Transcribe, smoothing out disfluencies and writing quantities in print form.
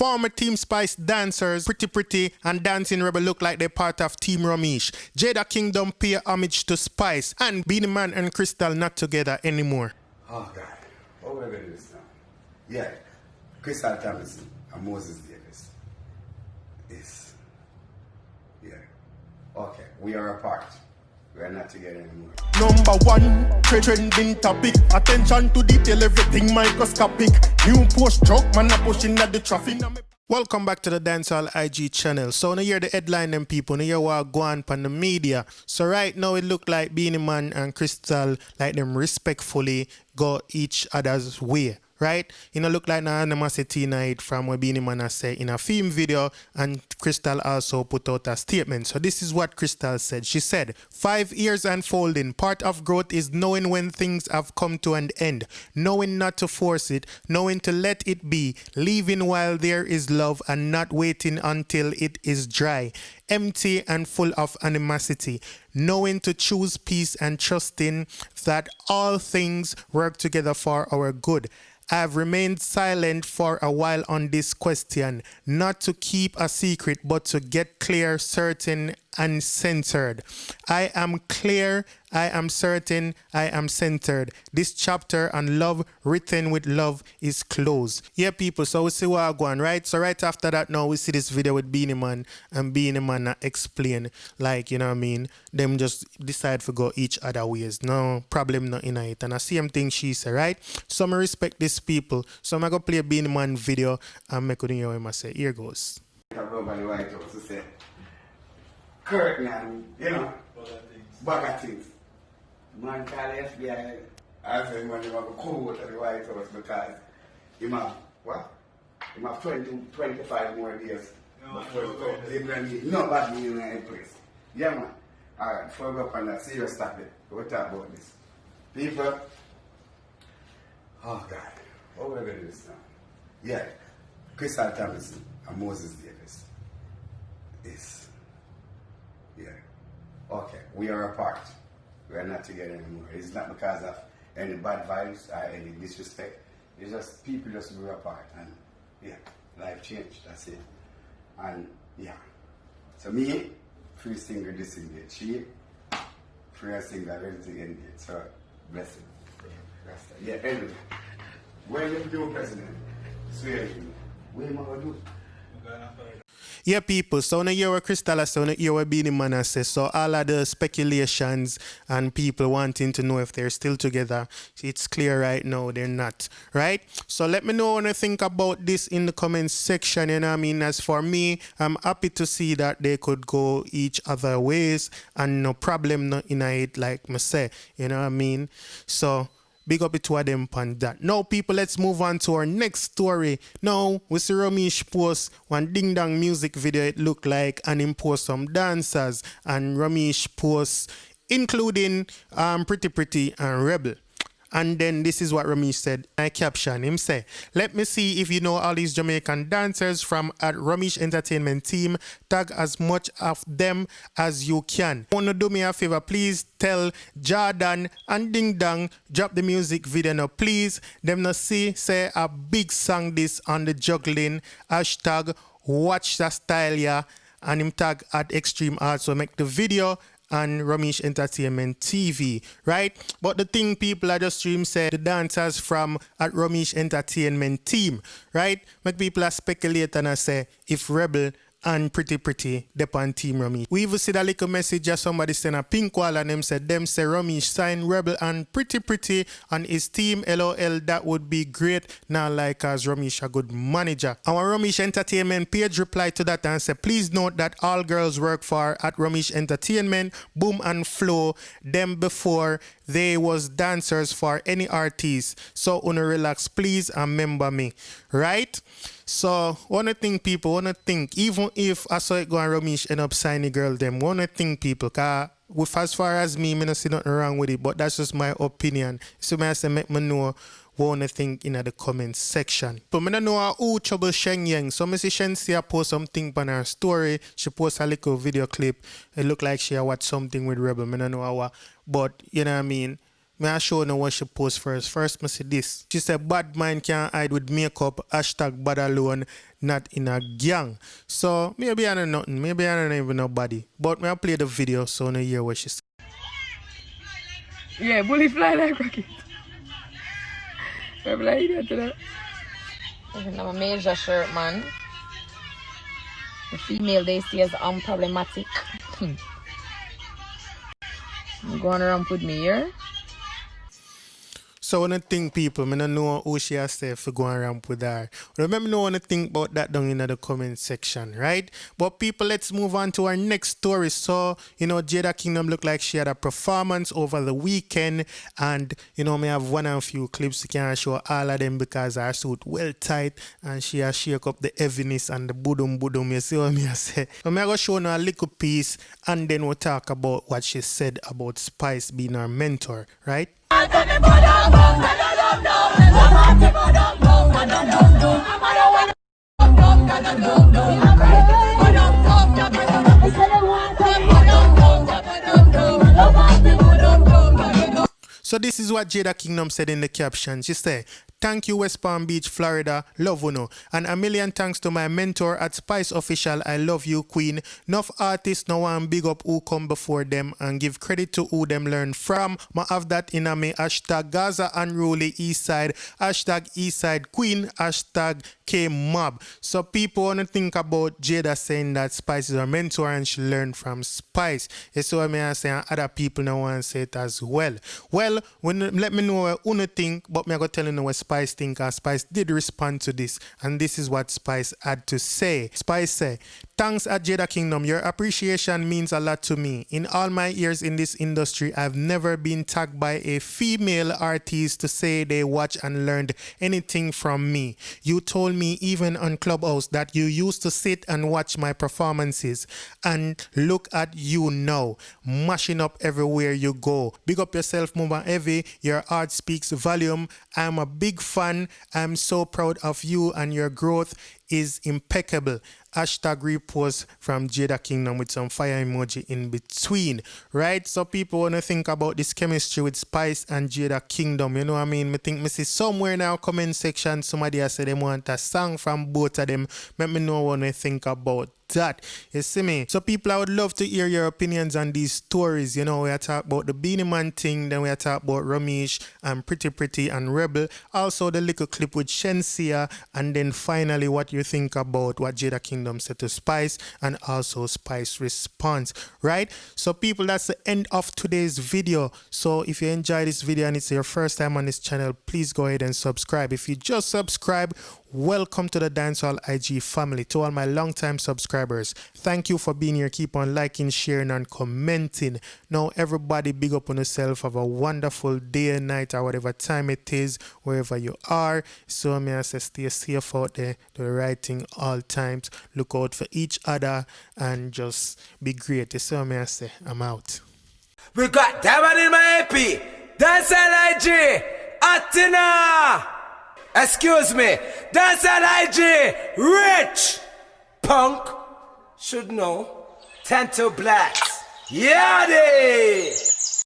Former Team Spice dancers, Pretty and Dancing Rebel look like they're part of Team Romeich. Jada Kingdom pay homage to Spice, and Beenieman and Krystal not together anymore. Oh God, what we're gonna do this now? Yeah, Krystal Thompson and Moses Davis. Is okay. We are apart. We are not together anymore. Number one, trending topic. Attention to detail, everything microscopic. New post truck, man, pushing at the traffic. Welcome back to the Dancehall IG channel. So now hear the headline them people, now hear what go on the media. So right now it look like Beenieman and Krystal, like them respectfully go each other's way. Right? You know, look like now animosity night from what Beenieman has said in a film video, and Krystal also put out a statement. So this is what Krystal said. She said, 5 years unfolding. Part of growth is knowing when things have come to an end, knowing not to force it, knowing to let it be, leaving while there is love and not waiting until it is dry, empty and full of animosity, knowing to choose peace and trusting that all things work together for our good. I have remained silent for a while on this question, not to keep a secret, but to get clear, certain, and centered. I am clear, I am certain, I am centered. This chapter on love, written with love, is closed. Yeah, people, so we see what I go on, right? So right after that now, we see this video with Beenieman, and Beenieman explain, like, you know what I mean, them just decide to go each other ways. No problem, not in it. And the same thing she said, right? So I respect these people. So I'm going to play a Beenieman video, and make it hear him I say, here goes. Curtain and, you know, bag of things. Man call the FBI, I said, man, you have a code at the White House because you have, what? You have 25 more days before you go. No bad news in any place. Yeah, man. Alright, before we go up on that serious topic, we'll talk about this. People, oh God, what we're going to do this now? Yeah, Krystal Thompson and Moses Davis is. Okay, we are apart. We are not together anymore. It's not because of any bad vibes or any disrespect. It's just people just grew apart, and yeah, life changed. That's it. And yeah, so me, free single disengaged. She, free single everything engaged. So blessed. Yeah, anyway, when you do president, swear to me, what am I gonna do? Yeah, people, so now hear what Krystal has said, now hear what Beenieman has said. So all of the speculations and people wanting to know if they're still together, it's clear right now they're not, right? So let me know what you think about this in the comments section, you know what I mean? As for me, I'm happy to see that they could go each other ways and no problem not in it, like me say, you know what I mean? So big up it to them on that. Now, people, let's move on to our next story. Now, we see Romeich post one ding dong music video, it looked like, and him post some dancers, and Romeich posts including Pretty and Rebel. And then this is what Romeich said. I caption him say, let me see if you know all these Jamaican dancers from at Romeich Entertainment Team. Tag as much of them as you can. Wanna do me a favor, please tell Jada and Ding Dong drop the music video now, please. Them no see say a big song this on the juggling hashtag watch the style ya, and him tag at Extreme Art. So make the video and Romeich Entertainment TV, right? But the thing people are just stream said the dancers from at Romeich Entertainment Team, right? Make people are speculate and I say if Rebel and Pretty depend Team Romeich. We even see that little message that somebody sent a pink wall and them said Romeich sign Rebel and Pretty on his team. LOL, that would be great. Now like as Romeich a good manager. Our Romeich Entertainment page replied to that and said, please note that all girls work for at Romeich Entertainment, Boom and Flow, them before they was dancers for any artist. So wanna relax please and remember me, right? So wanna think people, wanna think, even if I saw it go and Romeich end up signing girl them, wanna think people, cause with as far as me, I don't see nothing wrong with it, but that's just my opinion. So I say make me know what wanna think in the comments section. But I don't know who trouble Sheng Yang. So I see Shensia post something on her story. She post a little video clip. It look like she watched something with Rebel. I don't know how, but you know what I mean. May I show you what she post first. First, me see this. She said, bad mind can't hide with makeup. Hashtag bad alone, not in a gang. So, maybe I don't know nothing. Maybe I don't even know body. But may I play the video so I hear what she said. Yeah, bully fly like rocket. I'm like that to that. I'm a major shirt, man. The female they see as unproblematic. I'm going around with me here. So when I think people, I don't know who she has said for going around with her. Remember, no one to think about that down in the comment section, right? But people, let's move on to our next story. So, Jada Kingdom looked like she had a performance over the weekend, and may have one and few clips. You can't show all of them because her suit well tight, and she has shake up the heaviness and the budum. You see what I say? So I'm gonna show you a little piece, and then we'll talk about what she said about Spice being her mentor, right? So this is what Jada Kingdom said in the caption. She said, "Thank you, West Palm Beach, Florida. Love uno. And a million thanks to my mentor at Spice Official. I love you, Queen. Enough artists no one big up who come before them and give credit to who them learn from. Ma have that in a me hashtag Gaza Unruly Eastside, hashtag Eastside Queen, hashtag K-Mob." So people want to think about Jada saying that Spice is her mentor and she learned from Spice. It's what I say, and other people now want to say it as well. Well, let me know what you think, but me I go tell you what Spice think, and Spice did respond to this, and this is what Spice had to say. Spice say, "Thanks at Jada Kingdom, your appreciation means a lot to me. In all my years in this industry, I've never been tagged by a female artist to say they watch and learned anything from me. You told me even on Clubhouse that you used to sit and watch my performances, and look at you now, mashing up everywhere you go. Big up yourself, Mova Heavy. Your art speaks volume. I'm a big fan. I'm so proud of you, and your growth is impeccable." Hashtag repost from Jada Kingdom with some fire emoji in between, right? So people want to think about this chemistry with Spice and Jada Kingdom. You know what I mean? I think I see somewhere now comment section somebody has said they want a song from both of them. Let me know what they think about that. You see me? So people, I would love to hear your opinions on these stories. We are talking about the Beenieman thing, then we are talking about Romeich and Pretty and Rebel. Also the little clip with Shensia, and then finally what you think about what Jada Kingdom said to Spice, and also Spice response, right? So people, that's the end of today's video. So if you enjoy this video and it's your first time on this channel, please go ahead and subscribe. If you just subscribe, welcome to the Dancehall IG family. To all my long-time subscribers, thank you for being here. Keep on liking, sharing, and commenting. Now, everybody, big up on yourself. Have a wonderful day and night, or whatever time it is, wherever you are. So, may I say, stay safe out there. Do the right thing all times. Look out for each other and just be great. So, may I say, I'm out. We got Diamond in my AP. Dancehall IG. Atina. Excuse me, that's an IG, rich, punk, should know, 10 to blacks, yeah,